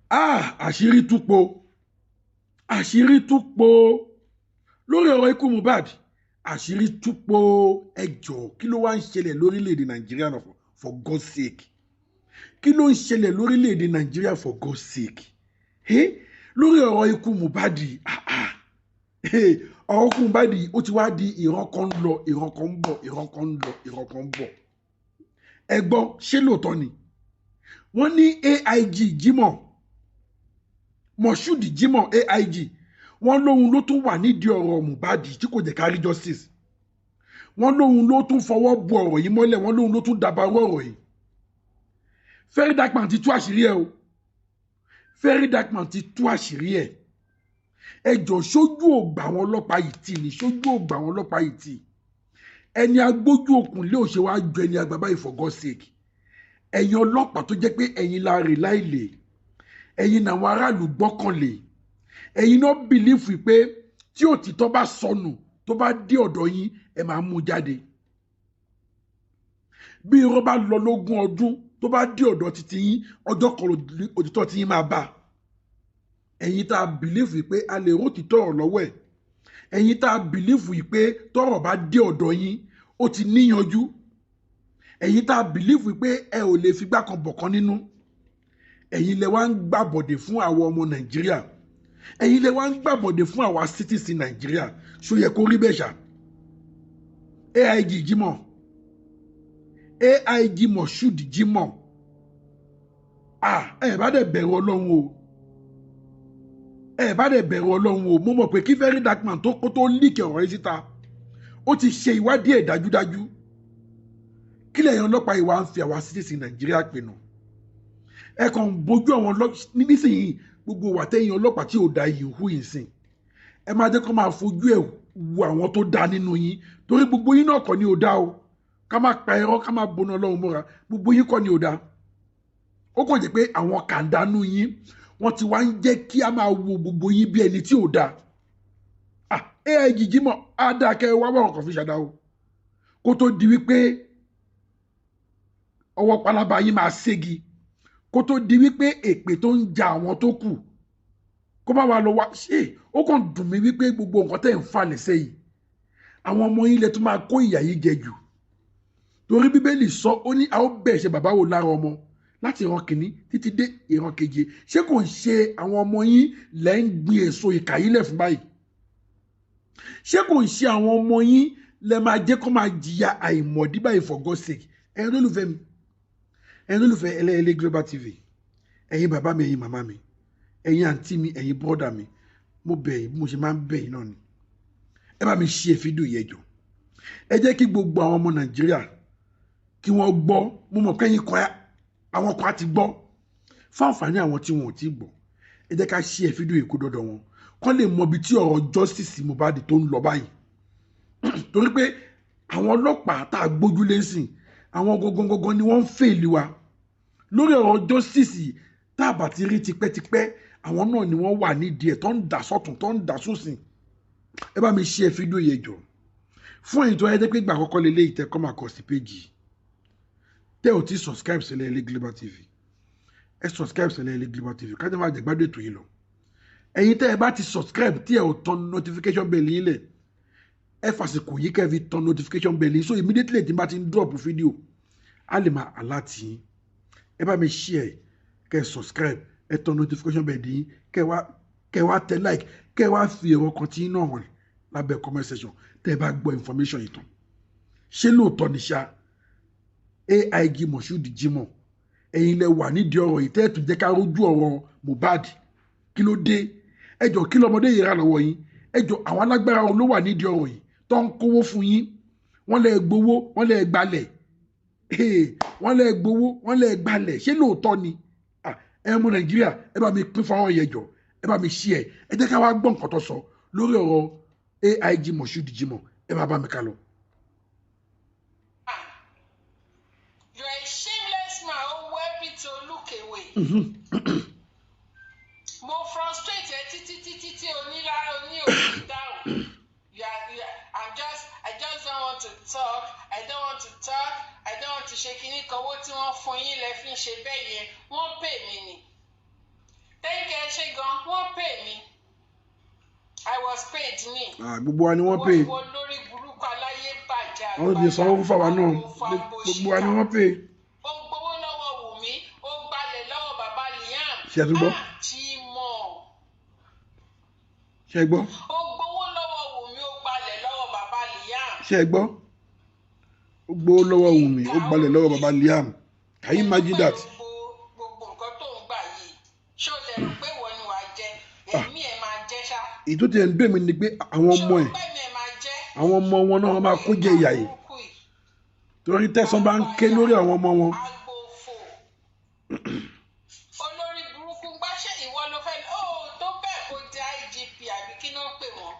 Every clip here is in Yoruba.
àṣírí túpọ̀ lórí ọ̀rọ̀ ikú Mohbad. Àṣírí túpọ̀ ẹjọ́ kí ló wá ń ṣẹlẹ̀ lórílẹ̀‐èdè Nàìjíríà náà for God's sake. Kí ló ń ṣẹlẹ̀ lórílẹ̀‐èdè Nàìjíríà for God's sake. Lórí ọ̀rọ̀ ikú Mohbad ọ̀rọ̀ ikú Mohbad ó ti wá di ìran kan ń lọ ìran kan ń bọ̀ ìran kan ń lọ ìran kan ń bọ̀. Ẹ gbọ́ ṣé lóòótọ́ ni wọ́n ní AIG Jimoh Moshood Jimoh AIG wọ́n lóhun ló tún wà nídìí ọ̀rọ̀ Mohbad tí kò jẹ́ kárí justice. Wọ́n lóhun ló tún fọwọ́ bu ọ̀rọ̀ yìí mọ́lẹ̀. Wọ́n lóhun ló tún dàbàrú ọ̀rọ̀ yìí. Very Dark Man ti tú àṣírí ẹ̀ o. Very Dark Man ti tú àṣírí ẹ̀. Ẹjọ́ sójú ògbà àwọn ọlọ́pàá yìí tì ní sójú ògbà àwọn ọlọ́pàá yìí tì. Ẹni agbójú òkun lé òṣè wá ju ẹni àgbà báyìí for God's sake. Ẹ̀yin ọlọ́pàá tó jẹ́ pé ẹ̀yin la rè láìlè. Ẹ̀yin làwọn aráàlú gbọ́kànlé. Ẹ̀yin náà bìlífù pé tí òtítọ́ bá sọnù tó bá dé ọ̀dọ̀ yín ẹ máa mú jáde. Bí irọ́ bá lọ lógún ọdún tó bá dé ọ̀dọ̀ títí yín ọjọ́ kan òtítọ́ tí yín máa bá. Ẹ̀yin tá a bìlífù pé a lè rótítọ́ ọ̀rọ̀ lọ́wọ́ ẹ̀. Ẹ̀yin tá a bìlífù pé tọ́rọ̀ bá dé ọ̀dọ̀ yín ó ti níyanjú. Ẹ̀yin tá a bìlífù pé ẹ ò lè figbá kan bọ̀kan nínú. Ẹ̀yin lẹ wá ń gbàbọ̀dè fún àwọn ọmọ Nàìjíríà. Ẹ̀yin lẹ wá ń gbàbọ̀dè fún àwa citizen Nàìjíríà. Ṣó yẹ kó rí bẹ́ẹ̀ ṣá. AIG Jimoh AIG Moshood Jimoh ẹ bá dẹ̀ bẹ̀rù Ọlọ́run o. Ẹ bá dẹ̀ bẹ̀rù Ọlọ́run o. Mo mọ̀ pé kí Very Dark Man tó kó tó líkì ọ̀rọ̀ yìí síta ó ti ṣe ìwádìí ẹ̀ dájúdájú. Kí lẹ̀yin ọlọ́pàá ìwà ń fi àwa citizen Nàìjíríà pinnu. Ẹ kàn bójú àwọn nísìnyí gbogbo wà tẹ́yìn ọlọ́pàá tí ò da yìí hù yìí sìn. Ẹ máa jẹ́ kó máa fojú ẹ̀ wo àwọn tó da nínú yín torí gbogbo yín náà kọ́ ni ò da o. Ká máa pa ẹ̀rọ ká máa bọ́nà Ọlọ́run mọ́ra gbogbo yín kọ́ ni ò da. Ó kàn jẹ́ pé àwọn kàndánù yín wọ́n ti wá ń jẹ́ kí a máa wo gbogbo yín bí ẹni tí ò da. AIG Jimoh àdàkẹ́ wá wọ́n kàn fi ṣàdá o. Kó tó di wípé ọwọ́ pálábá yín máa ségi. Kó tó di wípé èpè tó ń ja àwọn tó kù kó má wá lọ wá ṣe ó kàn dùn mí wípé gbogbo nǹkan tẹ́ ń fà lẹ́sẹ̀ yìí àwọn ọmọ yín lẹ tún máa kó ìyà yìí jẹ jù torí Bíbélì sọ ó ní a ó bẹ̀ ṣe bàbá wo lára ọmọ láti ìran kìíní títí dé ìran keje ṣé kò ń ṣe àwọn ọmọ yín lẹ́ ń gbin èso ìkà yìí lẹ̀ fún báyìí ṣé kò ń ṣe àwọn ọmọ yín lẹ́ máa jẹ́ kó máa jìyà àìmọ̀dí báyìí for God's sake ẹ̀yin olólùfẹ́ mi ẹ̀yin olólùfẹ́ Ẹlẹ́yẹlé Global TV ẹ̀yin bàbá mi ẹ̀yin màmá mi ẹ̀yin àǹtí mi ẹ̀yin bọ́dà mi mo bẹ̀ yín bí mo ṣe máa ń bẹ̀ yín náà ni ẹ bá mi ṣe fídíò yẹn jọ ẹ jẹ́ kí gbogbo àwọn ọmọ Nàìjíríà kí wọ́n gbọ́ mo mọ̀ kẹ́yìn kan àwọn kan á ti gbọ́ fún àǹfààní àwọn tí wọn ò tí gbọ́ ẹ jẹ́ ká ṣe fídíò yìí kó dọ́dọ̀ wọn kọ́ lè mọ ibi tí ọ̀rọ̀ justice Mohbad tó ń lọ báyìí torí pé àwọn ọlọ́pàá tá a gbójúlé sìn àwọn gangan ni wọ́n ń fèèlì wa lórí ọ̀rọ̀ justice tá a bá ti rí tipẹ́tipẹ́ àwọn náà ni wọ́n wà nídìí ẹ̀ tó ń dà sọ́tún tó ń dà sósìn ẹ bá mi ṣe fídíò yẹn jọ fún èyí tó ẹ jẹ́ pé ìgbà àkọ́kọ́ lélẹ́ ìtẹ́kọ́ máa kọ sí péjì tẹ́ ò tí subscribe sí Ẹlẹ́yẹlé Global TV ẹ subscribe sí Ẹlẹ́yẹlé Global TV ká jẹ́ máa jẹ́ gbádùn ètò yìí lọ ẹ̀yin tẹ́ ẹ bá ti subscribe tí ẹ ò tan notification bell yín lẹ̀ ẹ fàsìkò yìí kẹ́ fi tan notification bell yín so immediately tí n bá ti ń drop fídíò á lè máa alert yín ẹ bá mi share kẹ́ subscribe ẹ tan notification bell yín kẹ́ wá tẹ like kẹ́ wá fi ẹ̀rọ kan tí náà hàn lábẹ́ comment section tẹ́ ẹ bá gbọ́ information yìí tán ṣé lóòótọ́ ni ṣá AIG Moshood Jimoh ẹ̀yin lẹ wà nídìí ọ̀rọ̀ yìí tẹ́ ẹ tún jẹ́ ká rójú ọ̀rọ̀ Mohbad kí ló dé ẹjọ́ kí lọmọdé yìí rà lọ́wọ́ yín ẹjọ́ àwọn alágbára ló wà nídìí ọ̀rọ̀ yìí tó ń kówó fún yín wọ́n lẹ gbowó wọ́n lẹ gbalẹ̀ wọ́n lẹ gbowó wọ́n lẹ gbalẹ̀ ṣé lóòótọ́ ni ẹ mú Nàìjíríà ẹ bá mi pín fáwọn yẹn jọ ẹ bá mi ṣí ẹ jẹ́ ká wá gbọ́ nǹkan tó sọ lórí ọ̀rọ̀ AIG Moshood Jimoh ẹ bá mi ká lọ. You are a shameless man who happy to look away. Mo frustrate ẹ títí onílára oní òbí dáhùn. I just don't want to talk. I don't want to talk. I don't want to ṣe kíní kan owó tí wọ́n fún yín lẹ fi ń ṣe bẹ́ẹ̀ yẹn. Wọ́n pè mí ni. paid ni. Gbogbo wa ni wọ́n pay. Ìwọ lórí burúkú aláyé bàjẹ́ Àwọn ti sanwó fún fáwa náà. Gbogbo wa ni wọ́n pay. Ó gbowó lọ́wọ́ Wùmí, ó gbalẹ̀ lọ́wọ́ bàbá Liam. Ṣé ẹ tún gbọ́? Jímọ̀. Ṣé ẹ gbọ́? Ó gbowó lọ́wọ́ Wùmí, ó gbalẹ̀ lọ́wọ́ bàbá Liam. Ṣé ẹ gbọ́? Ó gbowó lọ́wọ́ Wùmí, ó gbalẹ̀ lọ́wọ́ bàbá Liam. Can you imagine that? Gbogbo nǹkan tó ń gbà yìí, ṣé o lè rò pé ìwọ ni wàá jẹ? Èmi ẹ̀ máa jẹ ṣá. Èyí tó ti ẹ̀ ń dùn mí ni pé àwọn ọmọ ẹ̀, àwọn ọmọ wọn náà máa kó jẹ ìyà yìí. Torí tẹ̀sán bá ń ké lórí àwọn ọmọ wọn. Olórí burúkú gbáṣẹ́ ìwọ ló fẹ́ tó bẹ́ẹ̀ kó jẹ IGP àbí kí ló ń pè wọ́n?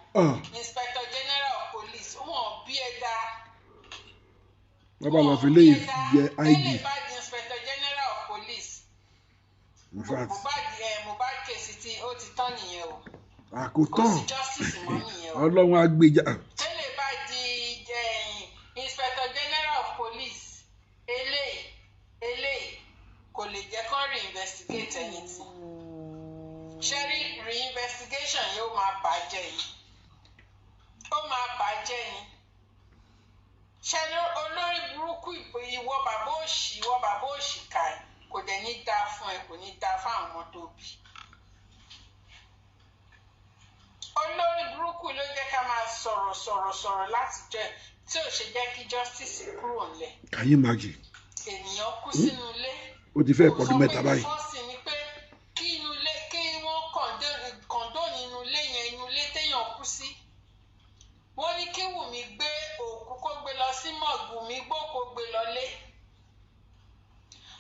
Inspector General of Police wọn bí ẹ dá. Bàbá lọ fi lè jẹ IG. Tẹ́lẹ̀ bá di Inspector General of Police. Mohbad kèsì tí ó ti tán nìyẹn o. Àkótán. Kò sí justice mọ́ nìyẹn o. Ọlọ́run á gbèjà. Tẹ́lẹ̀ bá di Inspector General of Police eléyìí kò lè jẹ́ kán reinvestigate anything. Ṣẹ́rí reinvestigation yóò máa bàjẹ́ yìí. Ó máa bàjẹ́ ni. Ṣẹ́rí olórí burúkú ìwọ bàbá òṣì ká ẹ̀ kò dẹ̀ ní dáa fún ẹ, kò ní dáa fún àwọn ọmọ tó bí. Olórí burúkú ló jẹ́ ká máa sọ̀rọ̀ láti jẹ́ tí ò ṣe jẹ́ kí justice kúrò nílẹ̀. Can you imagine? Ènìyàn kú sínú ilé. Ó ti fẹ́ pọ̀dún mẹ́ta báyìí. Fọ́ọ̀sì ni pé kí wọ́n kọ̀ǹdó nínú ilé yẹn, inú ilé téèyàn kú sí. Wọ́n ní kí Wùmí gbé òkú kó gbé lọ sí mọ́ọ̀gù, Wùmí gbó kó gbé lọlé.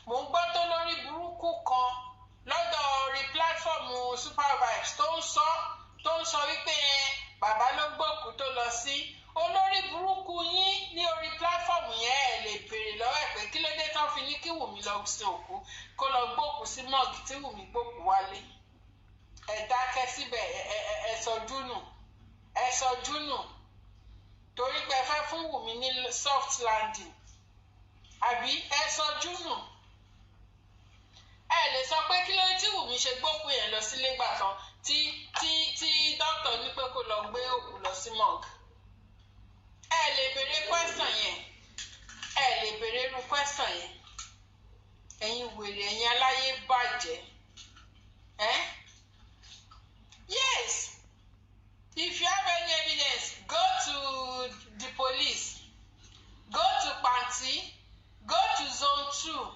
Mò ń gbọ́ tó lórí burúkú kan lọ́dọ̀ orí pílátífọ̀mù Super Vibes tó ń sọ wípé bàbá ló gbókú tó lọ sí. Olórí burúkú yín ní orí pílátífọ̀mù yẹn ẹ̀ lè béèrè lọ́wọ́ ẹ̀ pé kí ló dé tán fi ní kí Wùmí lọ sí òkú kó lọ gbókú sí mọ́ọ̀gì tí Wùmí gbókú wálé. Ẹ dákẹ́ síbẹ̀ ẹ sọjú nù torí pé ẹ fẹ́ fún Wùmí ní soft landing àbí ẹ sọjú nù. Ẹ lè sọ pé kí ló tí Wùmí ṣe gbókú yẹn lọ sílé gbà kan tí dókítà ní pé kó lọ gbé òkú lọ sí mọ́ọ̀gì. Ẹ lè béèrè question yẹn. Ẹ lè béèrè irú question yẹn. Ẹ̀yin wèrè, ẹ̀yin aláyé bàjẹ́. Yes. If you have any evidence, go to the police. Go to Panti. Go to Zone 2.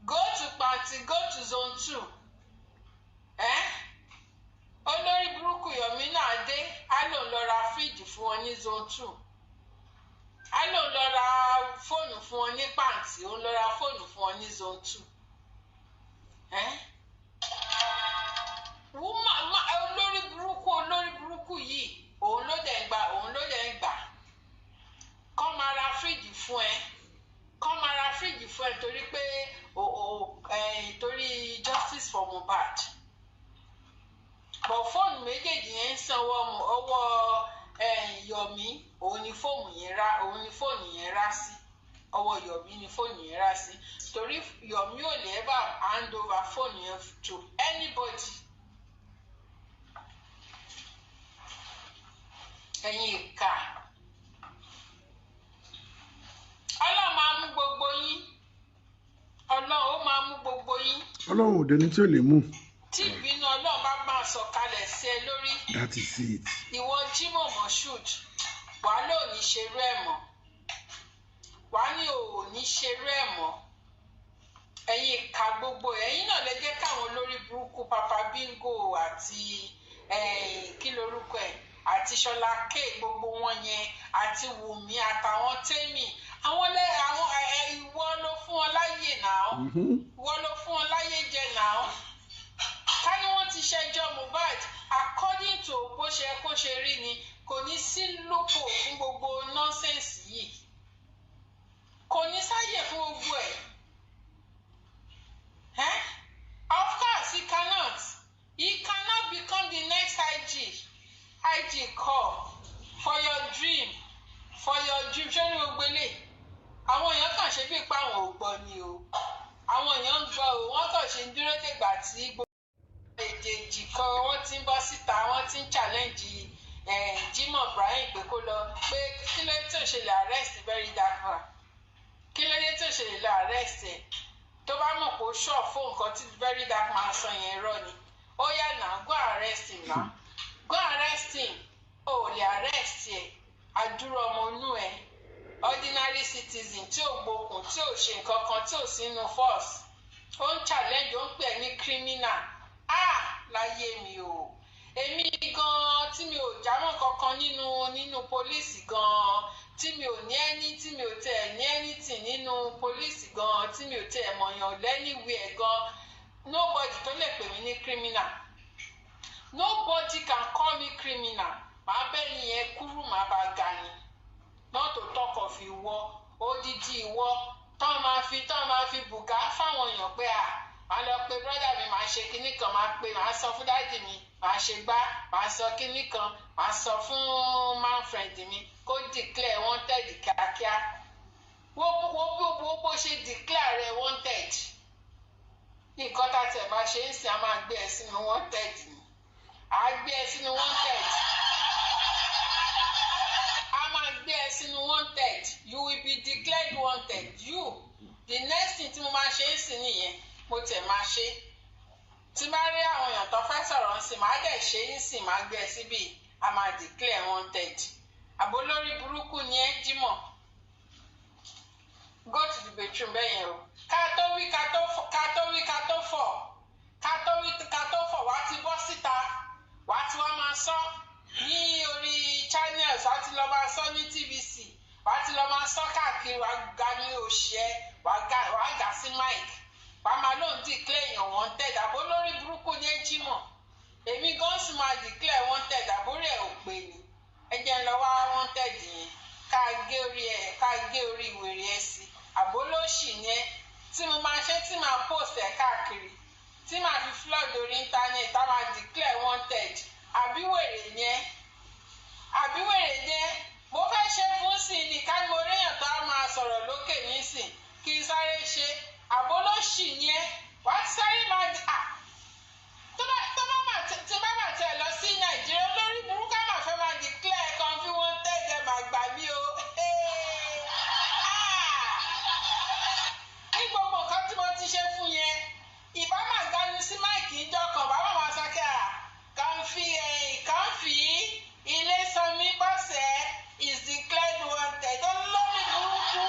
Go to Panti. Go to Zone 2. Olórí burúkú Yomi náà dé. Á lòun lọ ra fíìdì fún wọn ní Zone 2. Á lòun lọ ra fóònù fún wọn ní Panti. Òun lọ ra fóònù fún wọn ní Zone 2. Olórí burúkú yìí òun ló dẹ̀ ń gbà. Kọ́ máa ra fíríjì fún ẹ torí pé torí justice for Mohbad. Bọ̀ fóònù méjèèjì yẹn ń sanwó ọwọ́ Yomi, òun ni fóònù yẹn rá sí. Ọwọ́ Yomi ni fóònù yẹn rá sí. Torí Yomi ò lè ever hand over fóònù yẹn to anybody. Ẹ̀yin ìkà. Ọlọ́run máa mú gbogbo yín. Ọlọ́run ò dẹni tí ò lè mú. Tí ìbínú Ọlọ́run bá máa sọ̀kalẹ̀ sí ẹ lórí. That is it. Ìwọ Jimoh Moshood, wàá lò ní ṣerú ẹ̀ mọ́. Wàá ní ò ní ṣerú ẹ̀ mọ́. Ẹ̀yin ìkà gbogbo ẹ̀yin náà lè jẹ́ káwọn olórí burúkú Papa Bingo àti kí lorúkọ ẹ̀ àti Ṣọlá K gbogbo wọn yẹn àti Wùmí àtàwọn Tẹ́mì ìwọ ló fún ọ láyè náà. Ìwọ ló fún ọ láyè jẹ náà. Ká ní wọ́n ti ṣẹjọ́ Mohbad according to bó ṣe kó ṣe rí ni kò ní sí lópò fún gbogbo nọ́sẹ̀nsì yìí. Kò ní sáyè fún gbogbo ẹ̀. Of course he cannot. He cannot become the next IG call for your dream. Ṣé ní gbogbo ilé? Àwọn èèyàn kàn ṣe bí ipa àwọn ò gbọ́ ni o. Àwọn èèyàn ń gbọ́ o. Wọ́n kàn ṣe ń dúró dègbà tí gbogbo èjèèjì kan wọ́n ti ń bọ́ síta, wọ́n ti ń challenge Jimoh Ibrahim pé kó lọ pé kí ló tó ṣe lè arrest Very Dark Man, kí ló dé tó ṣe lè arrest ẹ̀ tó bá mọ̀ pé ó ṣọ̀ fún nǹkan tí Very Dark Man sọ yẹn rọ ni ó yá náà go arrest him náà go arrest him ó lè arrest ẹ̀ àdúrà ọmọ inú ẹ̀ ordinary citizen tí ò gbókùn tí ò ṣe nǹkan kan tí ò sínú force ó ń challenge ó ń pè ní criminal láyé mi o èmi gan tí mi ò jámọ́ kankan nínú pólíìsì gan tí mi ò ní ẹni tí mi ò tẹ̀ ní anything nínú pólíìsì gan tí mi ò tẹ̀ mọ̀yàn lẹ́nìwẹ̀ẹ́ gan nobody tó lè pè mí ní criminal nobody can call me criminal màá bẹ́ẹ̀ ni yẹn kúrú màá bá ga ni not to talk of ìwọ odidi ìwọ tọ́ máa fi bùgá fáwọn èèyàn pé màá lọ pe brọ́dà mi màá ṣe kinní kan màá sọ fún dáàdì mi màá ṣe gbá màá sọ kinní kan màá sọ fún man friend mi kó declare wanted kíákíá wo bó ṣe declare rẹ wanted nǹkan tá a tẹ̀ máa ṣe ń sìn á máa gbé ẹ sínú wanted ni á gbé ẹ sínú wanted wanted you will be declared wanted the next thing tí mo máa ṣe ń sìn nìyẹn mo tẹ̀ máa ṣe tí máa rí àwọn èèyàn tó fẹ́ sọ̀rọ̀ ń sìn máa dẹ̀ ṣe ń sìn máa gbé ẹ síbí a máa declare wanted àbó lórí burúkú ni ẹ Jimoh go to the bedroom bẹ́ẹ̀ yẹn o ká tó wí ká tó fọ̀ wá ti bọ́ síta wá tí wọ́n máa sọ ní orí channels wá ti lọ máa sọ ní TVC wá ti lọ máa sọ káàkiri wá ga ní òṣì ẹ wá gà sí mic wá máa lóun declare èèyàn wanted àbó lórí burúkú ní Jimoh èmi gan sì máa declare wanted àbórí ẹ ò pé ni ẹ jẹ́ ń lọ wá wanted yẹn ká gé orí ìwèrè ẹ sí àbó lóṣì yẹn tí mo máa ṣe tí máa post ẹ káàkiri tí máa fi flood orí internet tá máa declare wanted àbí wèrè yẹn mo fẹ́ ṣe fún sí ni ká mo réyàn tó á máa sọ̀rọ̀ lókè nísìn kí n sáré ṣe àbólóṣì yẹn wàá ti sáré máa tí bá mà tẹ̀ lọ sí Nàìjíríà lórí burúkú àmà fẹ́ máa declare kan bí wọ́n tẹ̀jẹ̀ máa gbà mí o ní gbogbo nǹkan tí mo ti ṣe fún yẹn ìbá máa ganu sí máìkì ìjọ kan bá máa sọ kí kàn fi ilé sanmi bọ́sẹ̀ is declared wanted olórí burúkú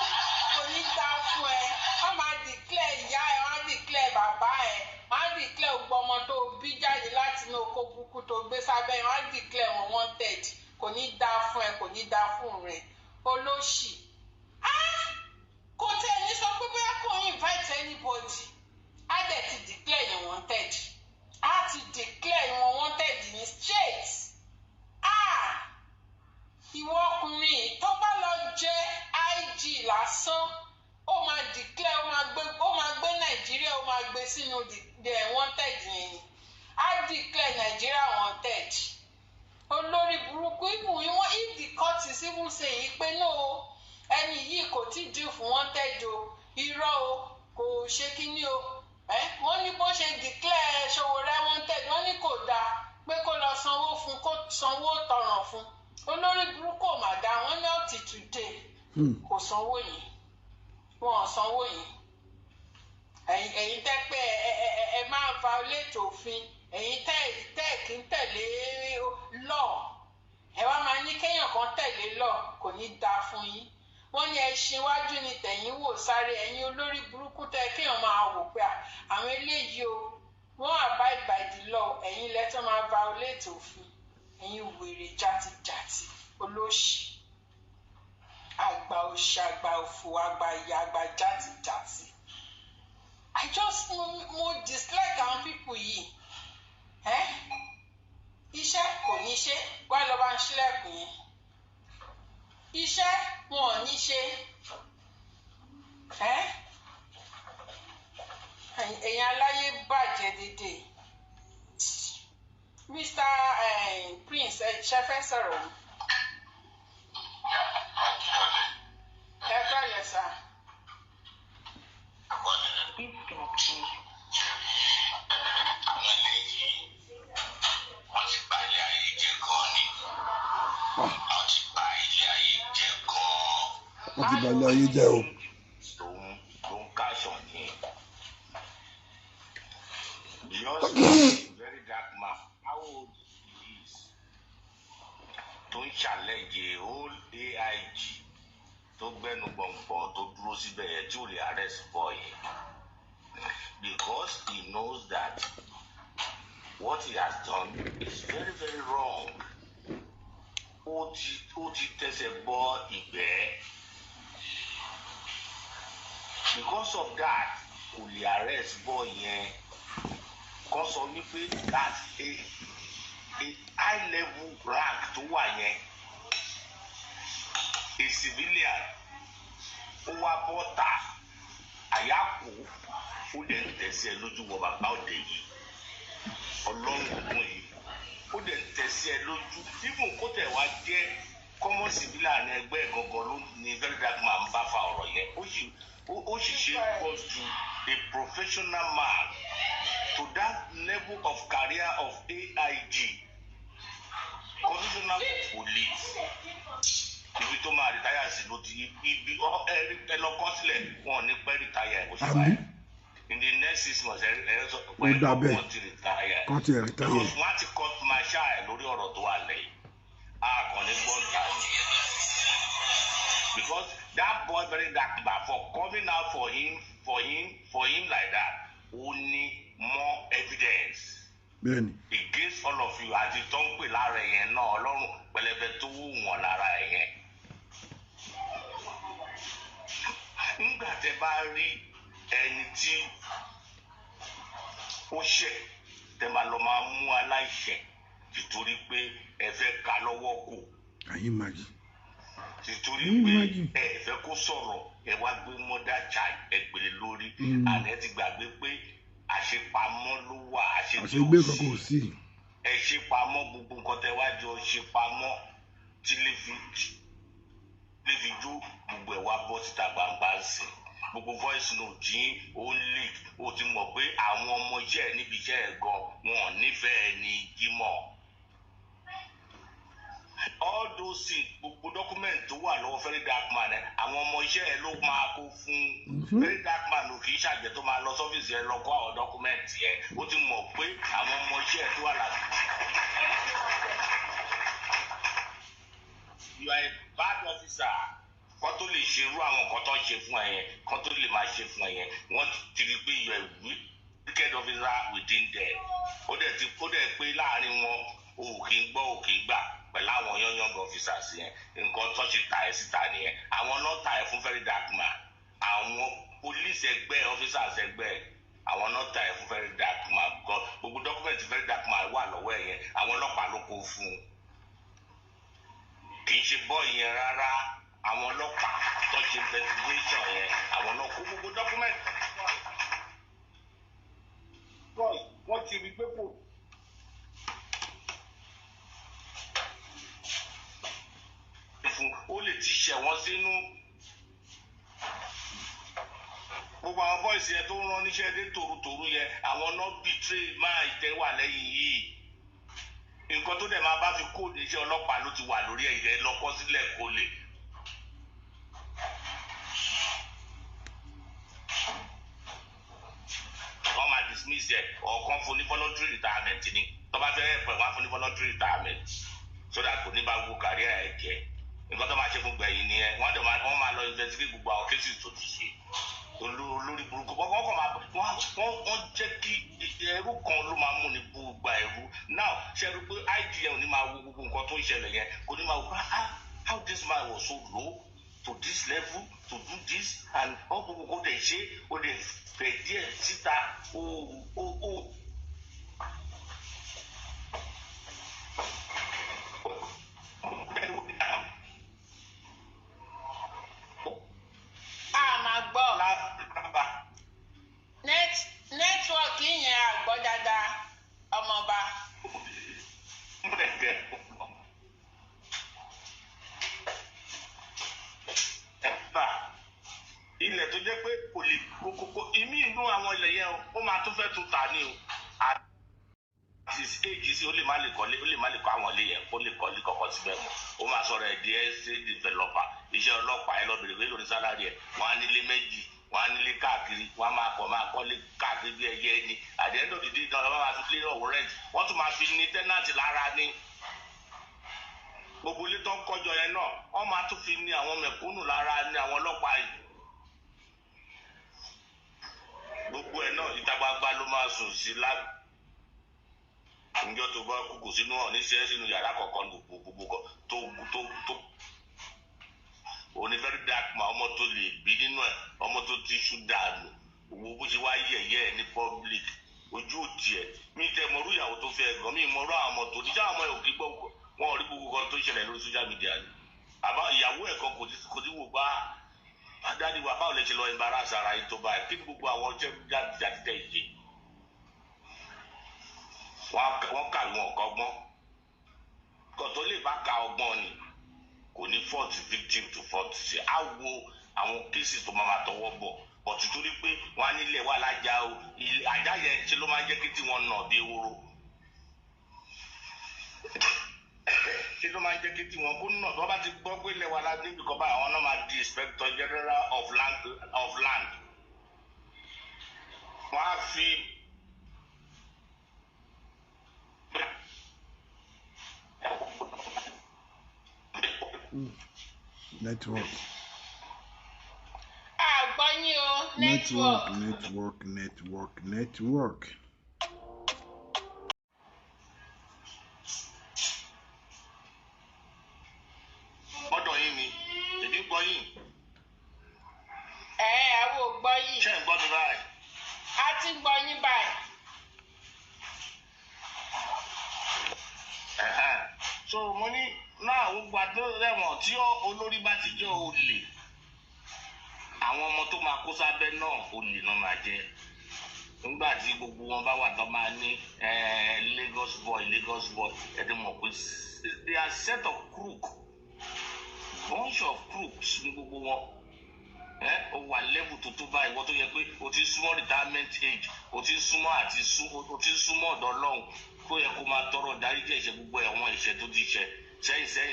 kò ní dá fún ẹ wọ́n máa declare ìyá ẹ wọ́n á declare bàbá ẹ wọ́n á declare gbogbo ọmọ tó bí jáde láti inú oko burúkú tó gbé sábẹ́ wọ́n á declare wọn wanted kò ní dá fún ẹ kò ní dá fún rẹ olóṣì kò tẹ́ ní sọ pé bóyá kò invite anybody á dẹ̀ ti declare yẹn wanted á ti declare wọn wanted ní straight ìwọ ọkùnrin tó bá lọ jẹ IG lásán ó máa declare ó máa gbé Nàìjíríà ó máa gbé sínú the wanted yẹn ni á declare Nàìjíríà wanted olórí burúkú if the court is even saying pé no ẹni yìí kò tí due fún wanted o irọ́ o kò ṣe kíní o wọ́n ní bó ṣe declare Sowore wanted wọ́n ní kò dáa pé kó lọ sanwó fún kó sanwó tọràn fún olórí burúkú ò mà dá wọn ní up till today kò sanwó yìí wọn ò sanwó yìí ẹ̀yin tẹ́ pé ẹ máa violate òfin ẹ̀yin tẹ́ kí ń tẹ̀lé law ẹ wá máa ní kéèyàn kan tẹ̀lé law kò ní dáa fún yín wọ́n ní ẹṣin iwájú ni tẹ̀yìn wò sáré ẹ̀yin olórí burúkú tẹ́ kéèyàn máa wò pé àwọn eléyìí o wọ́n abide by the law ẹ̀yin lẹ́tọ́ máa violate òfin ẹ̀yin wèrè játijàti olóṣì àgbà òṣì àgbà òfò àgbà ìyà àgbà játijàti I just mo dislike àwọn people yìí iṣẹ́ kò ní ṣe wá lọ bá ń ṣílẹ̀kùn yẹn iṣẹ́ wọn ò ní ṣe ẹ̀yin aláyé bàjẹ́ dédé Mr. Prince ṣe fẹ́ sọ̀rọ̀ ni. ẹ kọ́lẹ̀ sá. àwọn eléyìí wọ́n ti balẹ̀ ayé jẹ́ gan ni. ti balẹ̀ ayé jẹ́ o. Don't cash on him. Just a very dark man. How old he is? Don't challenge a whole AIG. Tó gbẹ́nu gbọ̀ngbọ̀n tó dúró síbẹ̀ yẹn tí ò lè arrest boy. Because he knows that what he has done is very, very wrong. Ó ti tẹsẹ̀ bọ ìgbẹ́. Because of that, kò lè arrest boy yẹn. Kọ́ sọ wípé that's a high level rank tó wà yẹn. A civilian ó wá bọ́ta àyàkó ó dẹ̀ ń tẹ̀sí ẹ lójú wọ bàbá òde yìí ọlọ́run ògùn yìí ó dẹ̀ ń tẹ̀sí ẹ lójú even kó tẹ̀ wá jẹ́ common civilian ẹgbẹ́ gangan ló ní very dark man bá fa ọ̀rọ̀ yẹn ó sì ṣe equal to a professional man to that level of career of AIG constitutional police. Ibi tó máa rìtáyà sí ló ti ibi ẹ lọ kọ́ sílẹ̀ wọn ò ní pẹ́ rìtáyà ẹ̀ kó sì báyìí. In the next 6 months ẹ sọ pé wọ́n ti rìtáyà ẹ̀. Because wọ́n ti cut marshal ẹ̀ lórí ọ̀rọ̀ tó wà lẹ́yìn. A kàn ní gbọ́ǹta. Because that boy very dark man for coming out for him like that ó ní more evidence. Bẹ́ẹ̀ni. Against all of you àti tó ń pè lára ẹ̀yẹn náà ọlọ́run pẹlẹbẹ tó wù wọ́n lára ẹ̀yẹn. Nígbà tẹ bá rí ẹni tí ó ṣẹ̀ tẹ máa lọ máa mú aláìṣẹ̀ nítorí pé ẹ fẹ́ ká lọ́wọ́ kò. Ayé magi. Nítorí pé ẹ fẹ́ kó sọ̀rọ̀ ẹ wá gbé mother child ẹ gbélé lórí àná ẹ ti gbàgbé pé àṣepamọ́ ló wà àṣegbé kankan ò sí. ẹ ṣe pamọ́ gbogbo nǹkan tẹ wá jọ ṣe pamọ́ tí lè fi jó gbogbo ẹ̀ wá bọ́ síta gbangba sí gbogbo voice note yín ó ń leak ó ti mọ̀ pé àwọn ọmọ iṣẹ́ ẹ̀ níbi iṣẹ́ ẹ̀ gan wọn ò nífẹ̀ẹ́ ní Jímọ̀. All those things gbogbo document tó wà lọ́wọ́ very dark man ẹ̀ àwọn ọmọ iṣẹ́ ẹ̀ ló máa kó fún very dark man ò kì í ṣàjẹ́ tó máa lọ sọ́fíìsì ẹ̀ lọ kó àwọn document yẹn ó ti mọ̀ pé àwọn ọmọ iṣẹ́ ẹ̀ tó wà láti. You are a bad officer kó tó lè ṣerú àwọn nǹkan tó ń ṣe fún ẹ yẹn kó tó lè máa ṣe fún ẹ yẹn wọ́n ti rí pé you are a wicked officer within them ó dẹ̀ pé láàrin wọn o kì í gbọ́ o kì í gbà pẹ̀lú àwọn young officers yẹn nǹkan tó ti ta ẹ̀ síta nìyẹn àwọn náà ta ẹ̀ fún very dark man àwọn police ẹgbẹ́ officers ẹgbẹ́ àwọn náà ta ẹ̀ fún very dark man gbogbo document very dark man wà lọ́wọ́ ẹ̀ yẹn àwọn ọlọ́pàá ló kó fún un kì í ṣe bọ́ ìyẹn rárá àwọn ọlọ́pàá tó ṣe investigation yẹn àwọn náà kó gbogbo document wọ́n ti rí pé kò. Ó lè ti ṣẹ̀ wọ́n sínú gbogbo àwọn bọ́ìsì yẹn tó ń rán níṣẹ́ dé tòrutòru yẹn àwọn náà betray máa ìtẹ́wà lẹ́yìn yìí nǹkan tó dẹ̀ máa bá fi kóòdù iṣẹ́ ọlọ́pàá ló ti wà lórí ẹ̀yẹ lọ́kọ́ sílẹ̀ kó lè. wọ́n máa dismiss ẹ̀ ọ̀kan fún ní voluntary retirement ni tó bá fẹ́ pẹ̀ wá fún ní voluntary retirement so that kò ní bá gbogbo career ẹ̀ jẹ́ nǹkan tó máa ṣe fún gbẹ̀yìn nìyẹn wọ́n máa lọ investigate gbogbo àwọn cases tó ti ṣe olórí burúkú wọ́n jẹ́ kí ẹrú kan ló máa mú ní gbogbo ẹrú now ṣe rí pé IGN ò ní máa wo gbogbo nǹkan tó ń ṣẹlẹ̀ yẹn kò ní máa wo how this man was so low to this level to do this and all gbogbo kó dẹ̀ ṣe ó dẹ̀ fẹ̀ díẹ̀ síta ó. Nẹ́tíwọ̀kì yẹn àgbọ̀ dáadáa ọmọọba. Ilẹ̀ tó jẹ́ pé kò lè kókó ìmí inú àwọn ilẹ̀ yẹn ó máa tún fẹ́ tún ta ni o. Àti éèjì sí ó lè má lè kọ́ àwọn ilé yẹn kó lè kọ́ kọ́kọ́ síbẹ̀ mọ́. Ó máa sọ̀rọ̀ ẹ̀ di estate developer iṣẹ́ ọlọ́pàá ẹ lọ bèrè pé lórí sálárì ẹ̀ wọ́n á nílé méjì wọ́n á nílé káàkiri wọ́n á máa kọ́lé káàkiri bí ẹyẹ ẹni àdéhùn òdìdí ìdán ọ̀rọ̀ máa fi lé ọ̀wọ́ rẹ̀ wọ́n tún máa fi ní tẹ́nàtì lára ní gbogbo ilé tó ń kọjọ yẹn náà wọ́n máa tún fi ní àwọn mẹ̀kúnnù lára ní àwọn ọlọ́pàá yìí gbogbo ẹ̀ náà ìta gbangba ló máa sùn sí lábẹ́ ǹjọ́ tó bá kú kò sínú ọ̀ níṣẹ́ sínú yàrá kọ̀ọ̀kan gbogbo tó òní very dark ma ọmọ tó lè bí nínú ẹ̀ ọmọ tó ti ṣú dànù owó bó ṣe wá yẹ̀yẹ́ ẹ̀ ní public ojú òtí ẹ̀ mi tẹ mọ̀rú ìyàwó tó fẹ́ gan mi mọ̀rú àwọn ọmọ tó ní sáwọn ọmọ ẹ̀ òkè gbọ́ wọn ò rí gbogbo kan tó ṣẹlẹ̀ lórí social media ni àbá ìyàwó ẹ̀ kan kò tí wò bá adáni wa báwo lè ṣe lọ embarrass ara yìí tó báyìí kí ni gbogbo àwọn ọjọ́ jáde tẹ̀ ìṣe wọ́n kà wọn ọ̀kọ́gbọ́n kò tó lè bá ka ọgbọ́n ni kò ní fault victim to fault ṣe á wo àwọn cases tó máa tọwọ́ bọ̀ but torí pé wọ́n á nílẹ̀ wà lájà o àjà yẹn ṣe ló máa jẹ́ kí tí wọ́n nà bí ewúro ṣe ló máa jẹ́ kí tí wọ́n kó nà tó bá ti gbọ́ pé ilẹ̀ wà lájà níbi kan báyìí àwọn náà máa di inspector general of land wọ́n á fi. Network. Àgbọ́yìn o, network. Ọ̀dọ̀ yín ni, èmi gbọ́ yín. Àwọn ò gbọ́ yín. Ṣé ń gbọ́ mi báyìí? A ti ń gbọ́ yín báyìí. So mo ní náà gbogbo àdéhùn tí olórí bá ti jẹ́ olè àwọn ọmọ tó máa kó sábẹ́ náà olè náà máa jẹ́ nígbà tí gbogbo wọn bá wà tó máa ní Lagos boy ẹ̀dẹ̀ mọ̀ pé they are set of crook bunch of crooks ní gbogbo wọn ó wà level tó tó báyìí wọ́n tó yẹ pé o ti súnmọ́ retirement age o ti súnmọ́ ọ̀dọ̀ Ọlọ́run tó yẹ kó máa tọrọ dáríjì ẹ̀ṣẹ̀ gbogbo ẹ̀wọ̀n ẹ̀ṣẹ̀ tó ti ṣẹ̀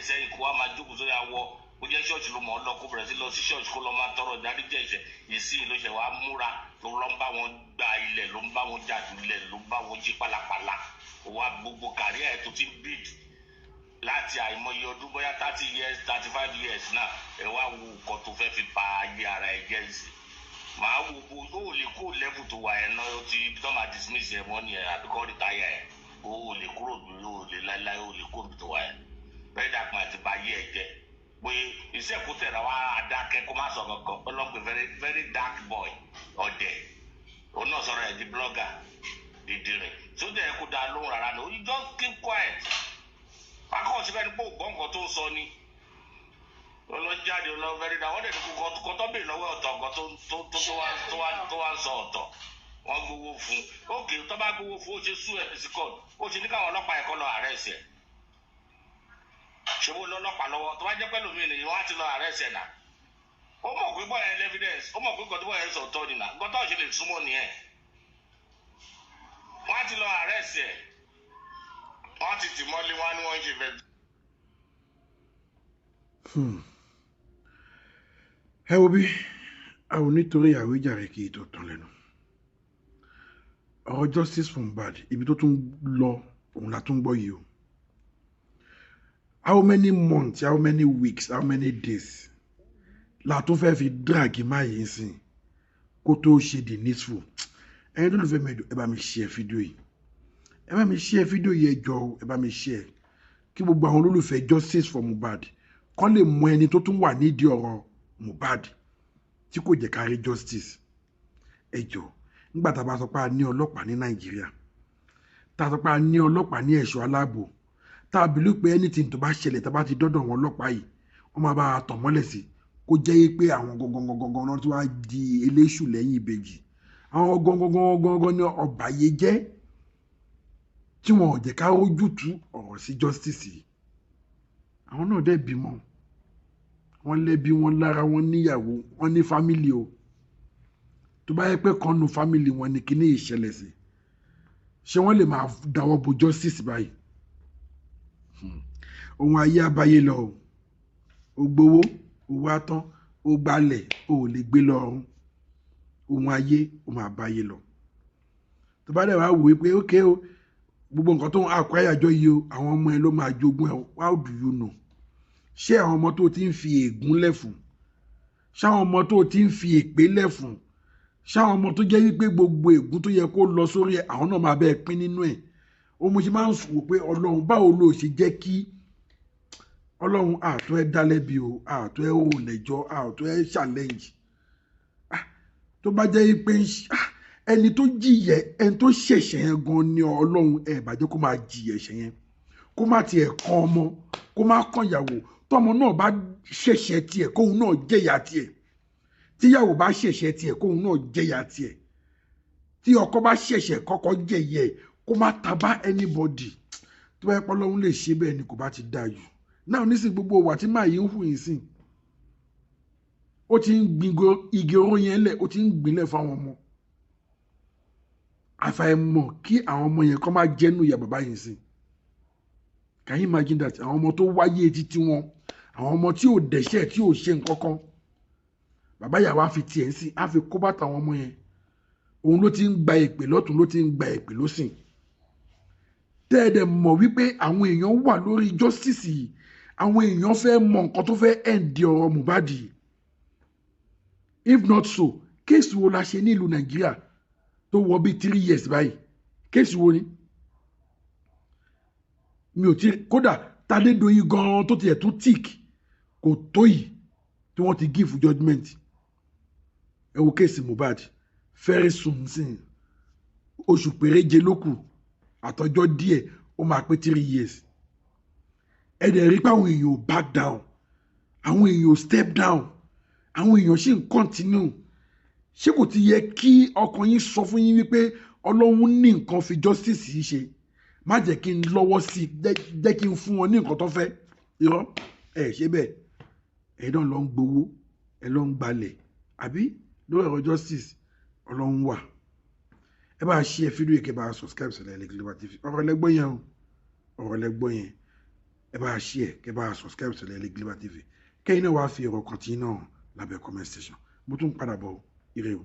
sẹ́yìn kó wá máa jókòó sórí awọ ó jẹ́ ṣọ́ọ̀ṣì ló mọ̀ ọ́ lọ kó bẹ̀rẹ̀ sí lọ sí ṣọ́ọ̀ṣì kó lọ máa tọrọ dáríjì ẹ̀ṣẹ̀ ìsìn ló ṣe wá múra ló lọ ń bá wọn gba ilẹ̀ ló ń bá wọn jàdù ilẹ̀ ló ń bá wọn jí pálapàla ó wá gbogbo kàríà ẹ̀ tó ti bid láti àìmọye ọdún bóyá 30 years 35 years náà ẹ wá wo nǹkan tó fẹ́ fi ba ayé ara ẹ jẹ́ ìsìn màá wo bó ó lè kó level tó wà ẹ̀ náà ó ti tó máa dismiss ẹ̀ mọ́ ni ẹ̀ àbíkọ́ retire ẹ̀ ó lè kúrò bí ó lè láéláé ó lè kó bí tó wà ẹ̀ bẹ́ẹ̀ dàpọ̀ àti ba ayé ẹ̀ jẹ́ pé iṣẹ́ kó tẹ̀ra wá adákẹ́ kó má sọ kankan ọlọ́pẹ́ very very dark boy ọ̀dẹ̀ òun náà sọ̀rọ̀ ẹ̀ di blogger dìdìrìn tó dẹ̀ ẹ̀ kó da lóhùn rárá ni you just keep quiet akọ́ síbẹ̀ ní pé ògbọ́n nǹkan tó ń sọ ni ọlọ́jáde ọlọ́fẹ́rí náà wọ́n dẹ̀ ní kó tó bèèrè lọ́wọ́ ọ̀tọ̀ nǹkan tó wá ń sọ ọ̀tọ̀ wọ́n gbowó fún òkè tó bá gbowó fún ó ṣe sú ẹ̀ sí kọ́ọ̀dù ó ṣe ní káwọn ọlọ́pàá ẹ̀kọ́ lọ àrẹ́sì ẹ̀ ṣé wọ́n lọ́lọ́pàá lọ́wọ́ tó bá jẹ́ pẹ́lú mi nìyí wọ́n á ti lọ àrẹ́sì ẹ̀ náà ó mọ̀ pé bọ́ọ̀ ẹ̀ evidence ó mọ̀ pé nǹkan tó bọ́ọ̀ ẹ̀ sọ̀tọ̀ nìyà nǹkan tó ṣe lè súnmọ́ nìyẹn wọ́n á ti lọ àrẹ́sì ẹ̀ wọ́n ti tì mọ́lé wá ní wọ́n ń ṣe fẹ́. ẹ wo bí àwọn nítorí àwíjàre kì í tó tán lẹ́nu ọ̀rọ̀ justice for Mohbad ibi tó tún lọ òun la tún gbọ́ yìí o how many months how many weeks how many days la tún fẹ́ fi drag máa yìí sìn kó tó ṣe the needful ẹ̀yin tó lè fẹ́ mẹ́dọ̀ ẹ bá mi share fídíò yìí ẹ bá mi share fídíò yìí ẹ jọ̀ọ́ ẹ bá mi share kí gbogbo àwọn olólùfẹ́ justice for Mohbad kán lè mọ ẹni tó tún wà nídìí ọ̀rọ̀ Mohbad tí kò jẹ́ ká rí justice ẹ jọ̀ọ́ nígbà tá a bá sọ pé a ní ọlọ́pàá ní Nàìjíríà tá a sọ pé a ní ọlọ́pàá ní ẹ̀ṣọ́ aláàbò tá a bìlú pé anything tó bá ṣẹlẹ̀ tá a bá ti dọ́dọ̀ wọn ọlọ́pàá yìí wọ́n máa bá a tàn mọ́lẹ̀ sí kó jẹ́ pé àwọn gangan náà tí wọ́n á di eléṣù lẹ́yìn ìbejì àwọn gangan ní ọ̀bàyé jẹ́ tí wọn ò jẹ́ ká rójútùú ọ̀rọ̀ sí justice yìí àwọn náà dẹ̀ bímọ wọ́n lẹ́bí wọn lára wọn níyàwó wọn ní fámìlì o tó bá yẹ pé kan nu fámìlì wọn ní kíní ìṣẹ̀lẹ̀ sí ṣé wọ́n lè máa dáwọ́ bo justice báyìí ohun ayé abáyé lọ o gbowó ó wá tán ó gbalẹ̀ ó lè gbé lọ́rùn ohun ayé ó máa báyé lọ tó bá dẹ̀ wá wò pé ókè o gbogbo nǹkan tó ń acquire àjọ yìí o àwọn ọmọ ẹ ló máa jogún ẹ how do you know ṣé àwọn ọmọ tó ti ń fi ègún lẹ́fun ṣáwọn ọmọ tó ti ń fi èpè lẹ́fun ṣáwọn ọmọ tó jẹ́ wípé gbogbo ègún tó yẹ kó lọ sórí ẹ àwọn náà máa bẹ́ẹ̀ pín nínú ẹ̀ ó mo ṣe máa ń sùn pé ọlọ́run báwo ló ṣe jẹ́ kí ọlọ́run àtọ́ ẹ dálẹ́bi o àtọ́ ẹ ò lẹ́jọ́ àtọ́ ẹ challenge tó bá jẹ́ pé ẹni tó jìyẹ ẹni tó ṣẹ̀ṣẹ̀ yẹn gan ni ọlọ́run ẹ̀ bàjẹ́ kó máa jìyẹ ẹ̀ṣẹ̀ yẹn kó má tiẹ̀ kan ọmọ kó má kan ìyàwó tọmọ náà bá ṣẹ̀ṣẹ̀ tiẹ̀ kóun náà jẹ̀yà tiẹ̀ tíyàwó bá ṣẹ̀ṣẹ̀ tiẹ̀ kóun náà jẹ̀yà tiẹ̀ tí ọkọ bá ṣẹ̀ṣẹ̀ kọ́kọ́ jẹ̀yẹ kó má ta bá anybody tó bá yẹ pé ọlọ́run lè ṣe bẹ́ẹ̀ ni kò bá ti dáa jù náà nísìnyí gbogbo wà tí màá yìí ń hù yìí sìn ó ti ń gbin igi oró yẹn lẹ̀ ó ti ń gbinlẹ̀ fáwọn ọmọ àfàìmọ̀ kí àwọn ọmọ yẹn kọ́ máa jẹ́nu ìyá bàbá yẹn sìn can you imagine that àwọn ọmọ tó wáyé títí wọn àwọn ọmọ tí ò dẹ̀ṣẹ̀ tí ò ṣe nǹkan kan bàbá yà wá fi tiẹ̀ ń sìn á fi kó bàtà àwọn ọmọ yẹn òun ló ti ń gba èpè lọ́tún ló ti ń gba èpè lọ́sìn tẹ́ẹ̀dẹ̀ mọ̀ wípé àwọn èèyàn wà lórí justice yìí àwọn èèyàn fẹ́ mọ nǹkan tó fẹ́ end ọ̀rọ̀ Mohbad yìí if not so kéèsì wo la ṣe ní ìlú Nàìjíríà tó wọ bí 3 years báyìí kéèsì wo ni mi ò tí kódà Tadédoyin gan tó tiẹ̀ tún tíìk kò tó yìí tí wọ́n ti give judgement ẹ wo kéèsì Mohbad very soon sin oṣù péréje ló kù àtọjọ́ díẹ̀ ó máa pé 3 years ẹ dẹ̀ rí pé àwọn èèyàn ò back down àwọn èèyàn ò step down àwọn èèyàn sì ń continue ṣé kò ti yẹ kí ọkàn yín sọ fún yín wípé ọlọ́run ní nǹkan fi justice yìí ṣe má jẹ́ kí n lọ́wọ́ sí i jẹ́ kí n fún wọn ní nǹkan tó fẹ́ irọ́ ẹ ṣe bẹ́ẹ̀ ẹ náà lọ ń gbowó ẹ lọ ń gbalẹ̀ àbí lórí ọ̀rọ̀ justice ọlọ́run wà ẹ bá ṣí ẹ fídíò yìí kẹ bá subscribe sílẹ̀ Ilé Global TV ọ̀rọ̀ lẹ́gbọ́n yẹn o ọ̀rọ̀ lẹ́gbọ́n yẹn ẹ bá ṣí ẹ kẹ bá subscribe sílẹ̀ Ilé Global TV kẹ́yìn náà wàá fi ọ̀rọ̀ kan tí náà lábẹ́ comment section mo tún padà bọ̀ ire o.